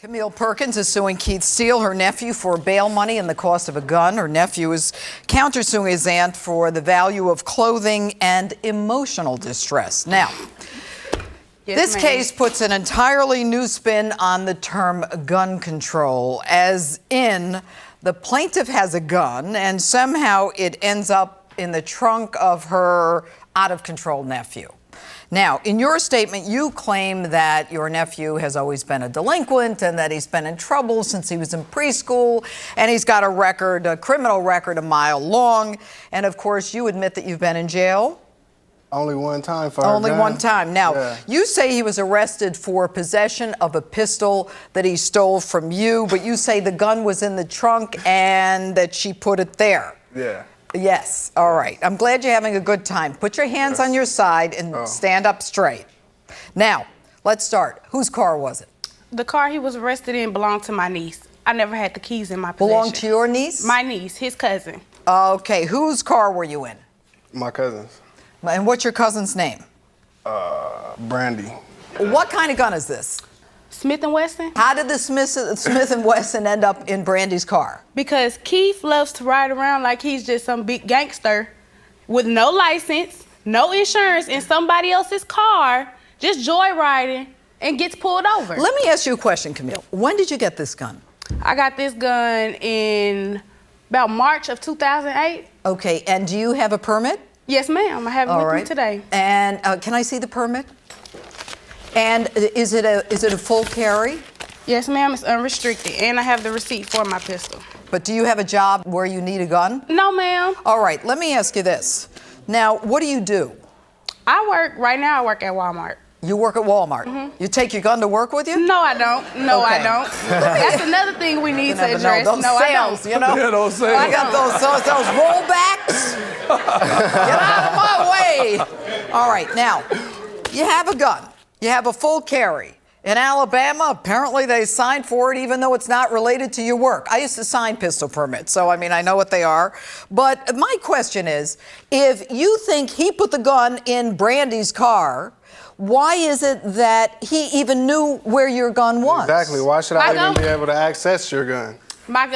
Camille Perkins is suing Keith Steele, her nephew, for bail money and the cost of a gun. Her nephew is countersuing his aunt for the value of clothing and emotional distress. Now, this case puts an entirely new spin on the term gun control, as in the plaintiff has a gun and somehow it ends up in the trunk of her out-of-control nephew. Now, in your statement, you claim that your nephew has always been a delinquent and that he's been in trouble since he was in preschool, and he's got a criminal record a mile long. And of course, you admit that you've been in jail? Only one time for Only one time. Now, yeah. You say he was arrested for possession of a pistol that he stole from you, but you say the gun was in the trunk and that she put it there. Yeah. Yes, all right. I'm glad you're having a good time. Put your hands on your side and stand up straight. Now, let's start. Whose car was it? The car he was arrested in belonged to my niece. I never had the keys in my possession. Belonged to your niece? My niece, his cousin. Okay, whose car were you in? My cousin's. And what's your cousin's name? Brandy. What kind of gun is this? Smith & Wesson? How did the Smith & Wesson end up in Brandy's car? Because Keith loves to ride around like he's just some big gangster with no license, no insurance, in somebody else's car, just joyriding, and gets pulled over. Let me ask you a question, Camille. When did you get this gun? I got this gun in about March of 2008. Okay, and do you have a permit? Yes, ma'am. I have it with me today. And can I see the permit? And is it a full carry? Yes, ma'am. It's unrestricted, and I have the receipt for my pistol. But do you have a job where you need a gun? No, ma'am. All right, let me ask you this. Now, what do you do? Right now I work at Walmart. You work at Walmart? Mm-hmm. You take your gun to work with you? No, I don't. No, okay. I don't. That's another thing we need to address. Those no, sales, I don't. you know? Yeah, those sales. I got those rollbacks. Get out of my way. All right, now, you have a gun. You have a full carry. In Alabama, apparently they signed for it even though it's not related to your work. I used to sign pistol permits, so I mean, I know what they are. But my question is, if you think he put the gun in Brandy's car, why is it that he even knew where your gun was? Exactly. Why should I even be able to access your gun?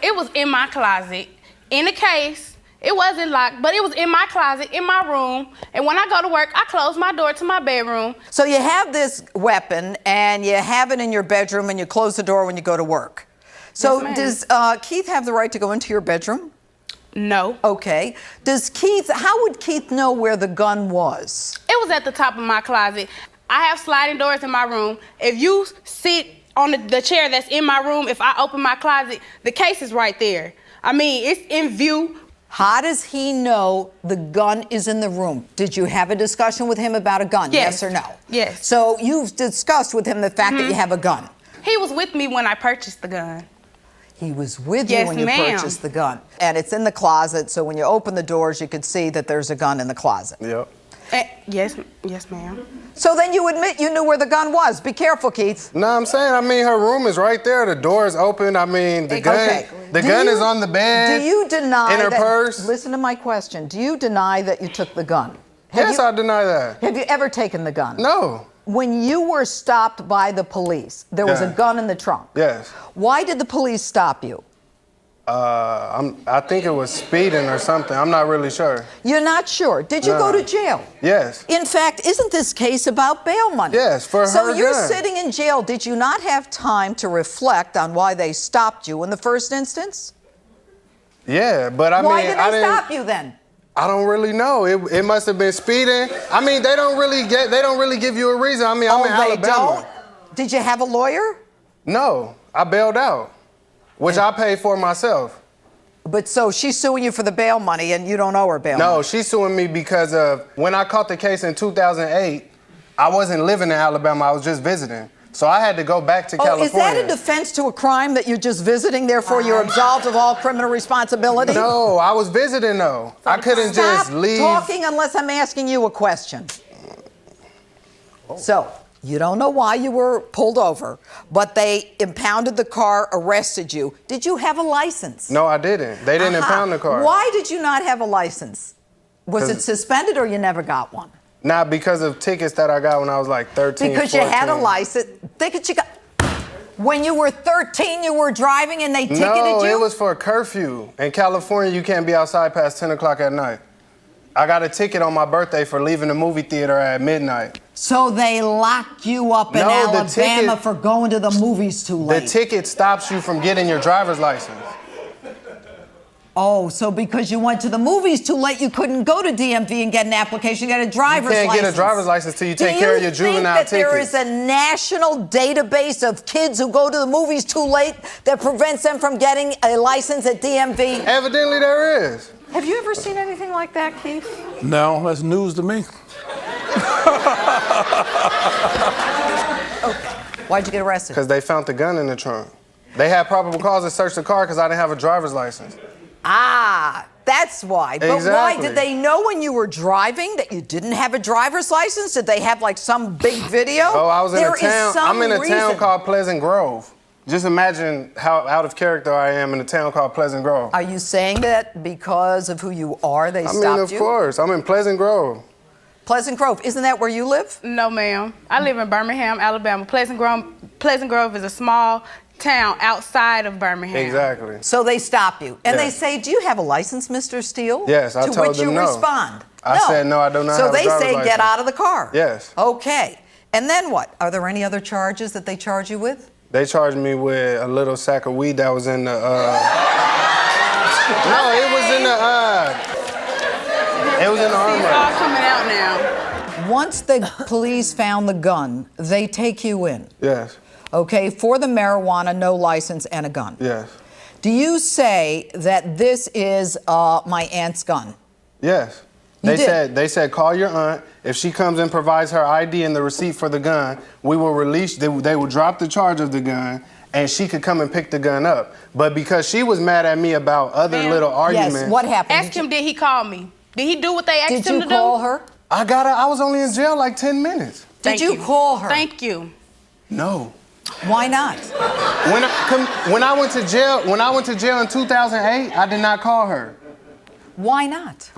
It was in my closet, in a case. It wasn't locked, but it was in my closet, in my room. And when I go to work, I close my door to my bedroom. So you have this weapon, and you have it in your bedroom, and you close the door when you go to work. So yes, does Keith have the right to go into your bedroom? No. Okay. How would Keith know where the gun was? It was at the top of my closet. I have sliding doors in my room. If you sit on the chair that's in my room, if I open my closet, the case is right there. I mean, it's in view. How does he know the gun is in the room? Did you have a discussion with him about a gun? Yes. Yes or no? Yes. So you've discussed with him the fact that you have a gun? He was with me when I purchased the gun. He was with you when you purchased the gun. And it's in the closet, so when you open the doors, you could see that there's a gun in the closet. Yep. Yes, ma'am. So then you admit you knew where the gun was. Be careful, Keith. No, I'm saying, her room is right there. The door is open. The gun is on the bed. Do you deny in her purse? Listen to my question. Do you deny that you took the gun? Yes, I deny that. Have you ever taken the gun? No. When you were stopped by the police, there was a gun in the trunk. Yes. Why did the police stop you? I think it was speeding or something. I'm not really sure. You're not sure. Did you go to jail? Yes. In fact, isn't this case about bail money? Yes, for her So you're gun. sitting in jail. Did you not have time to reflect on why they stopped you in the first instance? Yeah, but Why did they stop you then? I don't really know. It must have been speeding. They don't really give you a reason. I'm in Alabama. Don't? Did you have a lawyer? No, I bailed out, which I paid for myself. But so she's suing you for the bail money and you don't owe her bail money? No, she's suing me because of when I caught the case in 2008, I wasn't living in Alabama, I was just visiting. So I had to go back to California. Is that a defense to a crime that you're just visiting, therefore you're absolved of all criminal responsibility? No, I was visiting though. I couldn't just leave. Stop talking unless I'm asking you a question. So, you don't know why you were pulled over, but they impounded the car, arrested you. Did you have a license? No, I didn't. They didn't impound the car. Why did you not have a license? Was it suspended or you never got one? Not because of tickets that I got when I was like 13, Because 14. you had a license. When you were 13, you were driving and they ticketed No, you? it was for a curfew. In California, you can't be outside past 10 o'clock at night. I got a ticket on my birthday for leaving the movie theater at midnight. So they locked you up in Alabama for going to the movies too late. The ticket stops you from getting your driver's license. Oh, so because you went to the movies too late, you couldn't go to DMV and get an application, get a driver's license. You can't get a driver's license till you take care of your juvenile tickets. Do you think that there is a national database of kids who go to the movies too late that prevents them from getting a license at DMV? Evidently there is. Have you ever seen anything like that, Keith? No, that's news to me. Why'd you get arrested? Because they found the gun in the trunk. They had probable cause to search the car because I didn't have a driver's license. Ah, that's why. But Exactly. why? Did they know when you were driving that you didn't have a driver's license? Did they have like some big video? Oh, I was in There a town. is some I'm in a town reason. called Pleasant Grove. Just imagine how out of character I am in a town called Pleasant Grove. Are you saying that because of who you are, they I stopped mean, of you? course. I'm in Pleasant Grove. Pleasant Grove, isn't that where you live? No, ma'am. I live in Birmingham, Alabama. Pleasant Grove is a small town outside of Birmingham. Exactly. So they stop you. And they Yes. say, do you have a license, Mr. Steele? Yes, I to told which them you no. respond. I said, no, I do not so have a they driver's say, license. get out of the car. Yes. Okay. And then what? Are there any other charges that they charge you with? They charged me with a little sack of weed that was in the, No, it was in the, it was in the It's all armor. coming out now. Once the police found the gun, they take you in, Yes, okay, for the marijuana, no license, and a gun. yes, Do you say that this is my aunt's gun? yes. You They said, call your aunt. If she comes and provides her ID and the receipt for the gun, we will release, they will drop the charge of the gun, and she could come and pick the gun up. But because she was mad at me about other Ma'am. little arguments. Yes, what happened? Ask him, did he call me? Did he do what they asked Did him you to do? call her? I was only in jail like 10 minutes. Did you call her? Thank you. No. Why not? When I went to jail in 2008, I did not call her. Why not?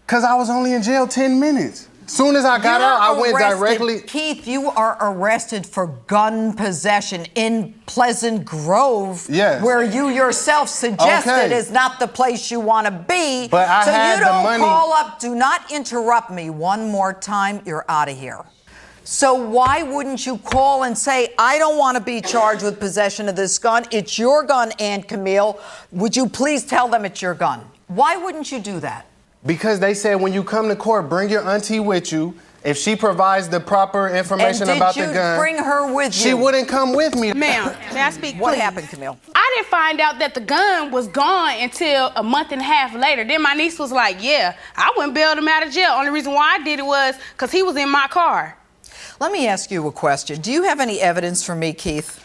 Cause I was only in jail 10 minutes. Soon as I got out, I went arrested. directly. Keith, you are arrested for gun possession in Pleasant Grove, Yes. where you yourself suggested Okay. is not the place you want to be. But I so had you the don't money. call up. Do not interrupt me one more time. You're out of here. So why wouldn't you call and say, I don't want to be charged with possession of this gun. It's your gun, Aunt Camille. Would you please tell them it's your gun? Why wouldn't you do that? Because they said when you come to court, bring your auntie with you. If she provides the proper information about the gun. And did you bring her with you? She wouldn't come with me. Ma'am, may I speak, What please? happened, Camille? I didn't find out that the gun was gone until a month and a half later. Then my niece was like, yeah, I wouldn't bail him out of jail. Only reason why I did it was because he was in my car. Let me ask you a question. Do you have any evidence for me, Keith?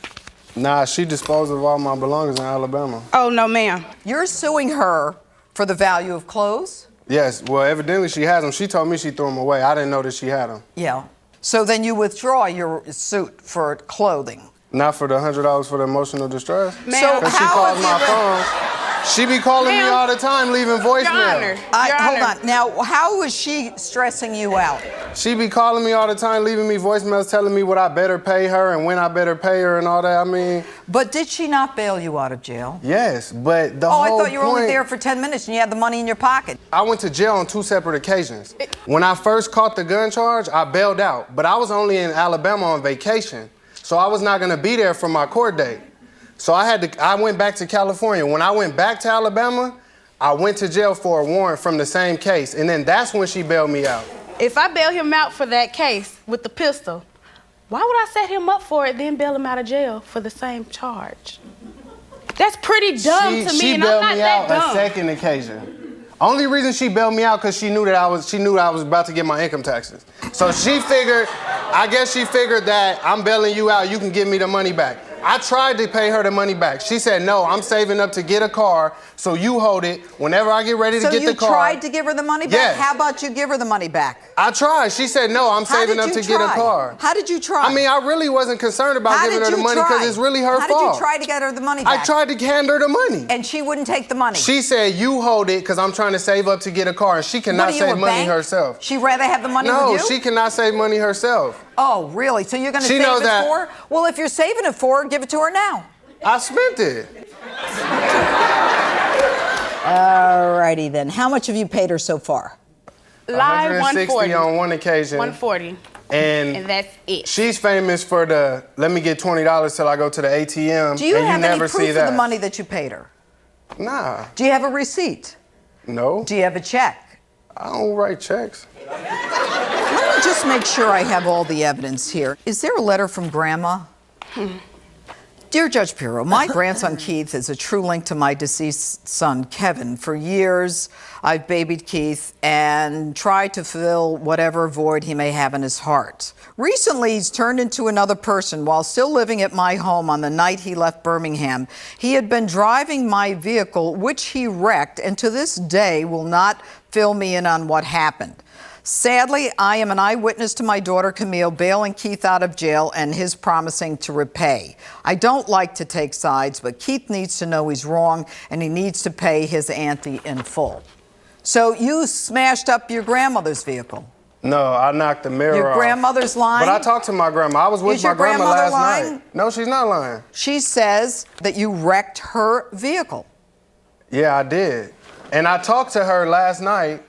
Nah, she disposed of all my belongings in Alabama. Oh, no, ma'am. You're suing her for the value of clothes? Yes, well, evidently she has them. She told me she threw them away. I didn't know that she had them. Yeah. So then you withdraw your suit for clothing. Not for the $100 for the emotional distress. Ma'am. So Because she how calls have my you been- phone. She be calling me Ma'am. all the time, leaving Your Honor. voicemail. Your Hold Honor. on. Now, how is she stressing you out? She be calling me all the time, leaving me voicemails, telling me what I better pay her and when I better pay her and all that. I mean, But did she not bail you out of jail? yes, but the Oh, whole I thought you were only point- there for 10 minutes and you had the money in your pocket. I went to jail on 2 separate occasions. When I first caught the gun charge, I bailed out, but I was only in Alabama on vacation, so I was not gonna be there for my court date. So I went back to California. When I went back to Alabama, I went to jail for a warrant from the same case, and then that's when she bailed me out. If I bail him out for that case with the pistol, why would I set him up for it, then bail him out of jail for the same charge? That's pretty dumb to me, She and I'm bailed not me that out dumb. a second occasion. Only reason she bailed me out because she knew that I was about to get my income taxes. So I guess she figured that I'm bailing you out, you can give me the money back. I tried to pay her the money back. She said, no, I'm saving up to get a car, so you hold it. Whenever I get ready to So get you the car. tried to give her the money back? Yes. How about you give her the money back? I tried. She said, no, I'm How saving did up you to get a try? car. How did you try? I mean, I really wasn't concerned about How giving did her the you money try? because it's really her How fault. did you try to get her the money back? I tried to hand her the money. And she wouldn't take the money. She said, you hold it because I'm trying to save up to get a car, and she What cannot are you, save a money bank? herself. She'd rather have the money No, with you? she cannot save money herself. Oh, really? So you're going to She save knows it that. for her? Well, if you're saving it for her, give it to her now. I spent it. All righty then. How much have you paid her so far? Live 160 140. on one occasion. 140. And And that's it. she's famous for the, let me get $20 till I go to the ATM. Do you and have you any never proof see of that. the money that you paid her? Nah, Do you have a receipt? no. Do you have a check? I don't write checks. Let me just make sure I have all the evidence here. Is there a letter from Grandma? Dear Judge Pirro, my grandson Keith is a true link to my deceased son Kevin. For years, I've babied Keith and tried to fill whatever void he may have in his heart. Recently, he's turned into another person. While still living at my home on the night he left Birmingham, he had been driving my vehicle, which he wrecked, and to this day will not fill me in on what happened. Sadly, I am an eyewitness to my daughter Camille bailing Keith out of jail and his promising to repay. I don't like to take sides, but Keith needs to know he's wrong and he needs to pay his auntie in full. So you smashed up your grandmother's vehicle. No, I knocked the mirror Your off. grandmother's lying? But I talked to my grandma. I was with Is my your grandma grandmother last lying? night. No, she's not lying. She says that you wrecked her vehicle. Yeah, I did. And I talked to her last night.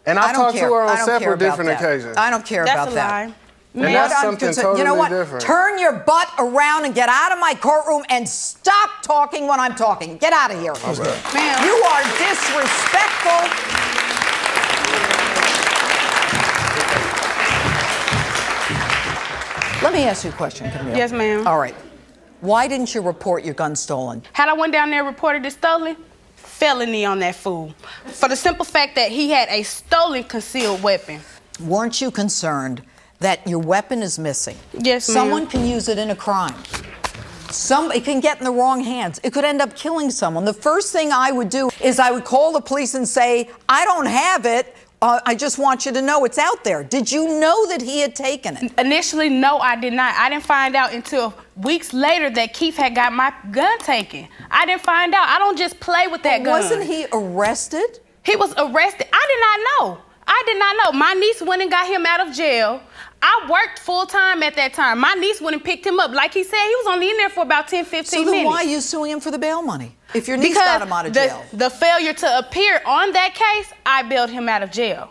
And I talked to her on several different occasions. I don't care That's about a that. lie. And What that's I'm something concerned- You know totally what? different. Turn your butt around and get out of my courtroom and stop talking when I'm talking. Get out of here. Ma'am. You are disrespectful. Let me ask you a question, Camille. Yes, ma'am. All right. Why didn't you report your gun stolen? Had I went down there and reported it stolen, felony on that fool. For the simple fact that he had a stolen concealed weapon. Weren't you concerned that your weapon is missing? Yes, ma'am. Someone can use it in a crime. It can get in the wrong hands. It could end up killing someone. The first thing I would do is I would call the police and say, I don't have it. I just want you to know it's out there. Did you know that he had taken it? Initially, no, I did not. I didn't find out until weeks later that Keith had got my gun taken. I didn't find out. I don't just play with that gun. Wasn't he arrested? He was arrested. I did not know. I did not know. My niece went and got him out of jail. I worked full time at that time. My niece went and picked him up. Like he said, he was only in there for about 10, 15 So then minutes. why are you suing him for the bail money? If your niece got him out of jail. The failure to appear on that case, I bailed him out of jail.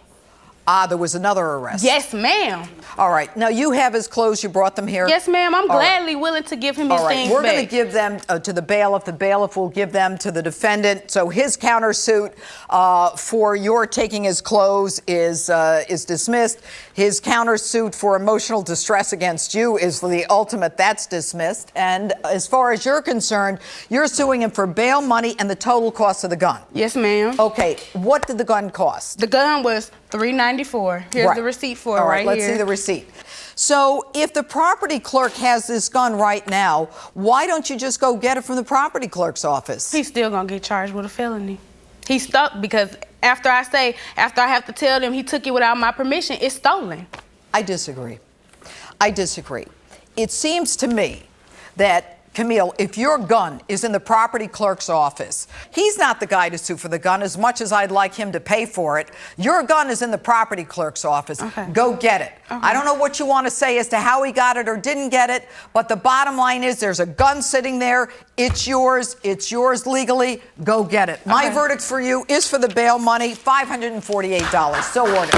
There was another arrest. Yes, ma'am. All right. Now, you have his clothes. You brought them here? Yes, ma'am. I'm All right. gladly willing to give him his All right, things we're back. going to give them to the bailiff. The bailiff will give them to the defendant. So his countersuit for your taking his clothes is dismissed. His countersuit for emotional distress against you is the ultimate. That's dismissed. And as far as you're concerned, you're suing him for bail money and the total cost of the gun. Yes, ma'am. Okay, what did the gun cost? The gun was $394. Here's Right. the receipt for it All right let's here. see the receipt. So if the property clerk has this gun right now, why don't you just go get it from the property clerk's office? He's still gonna get charged with a felony. He's stuck because after I have to tell them he took it without my permission, it's stolen. I disagree. It seems to me that, Camille, if your gun is in the property clerk's office, he's not the guy to sue for the gun as much as I'd like him to pay for it. Your gun is in the property clerk's office. Okay. Go get it. Okay. I don't know what you want to say as to how he got it or didn't get it, but the bottom line is there's a gun sitting there. It's yours legally. Go get it. My Okay. verdict for you is for the bail money, $548. So ordered.